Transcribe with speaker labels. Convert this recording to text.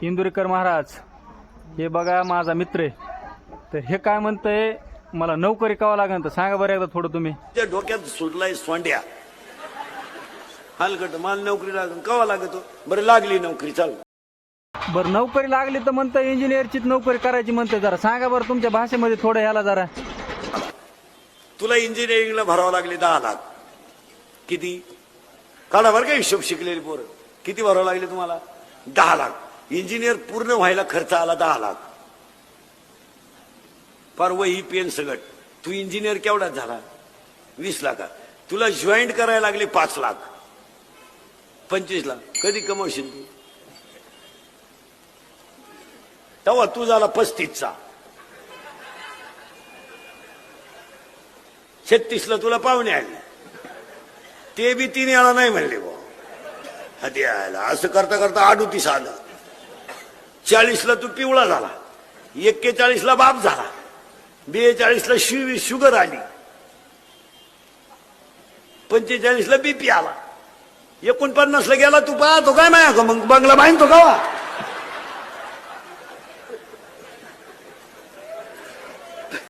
Speaker 1: इंदुरीकर महाराज हे बघा माझा मित्र आहे. तर हे काय म्हणतंय मला नोकरी करावं लागेल तर सांगा बरं एकदा थोडं तुम्ही.
Speaker 2: त्या डोक्यात सुटलाय सोंड्या हलकट मला नोकरी लागेल कवा लागतो बरं लागली नोकरी चाल
Speaker 1: बरं नोकरी लागली तर म्हणतं इंजिनियरचीच नोकरी करायची म्हणते. जरा सांगा बरं तुमच्या भाषेमध्ये थोडं ह्याला जरा.
Speaker 2: तुला इंजिनिअरिंगला भरावं लागले 10 लाख. किती काढा बरं का हिशोब शिकलेली पोरं. किती भरावं लागले तुम्हाला 10 लाख. इंजिनियर पूर्ण व्हायला खर्च आला 10 लाख. फार वही पेन सगट. तू इंजिनियर केवढा झाला 20 लाख. तुला जॉईंट करायला लागले 5 लाख 25 लाख. कधी कमवशील तू तेव्हा तू झाला 35चा. 36ला तुला पाहुणे आले ते बी 3 वेळा नाही म्हणले भाऊ हाती आला. असं करता करता 38 आलं. 40ला तू पिवळा झाला. 41ला बाप झाला. 42ला शुगर आली. 45ला बीपी आला. 49ला गेला. तू पाहतो काय माया मग बंगला बांधतो का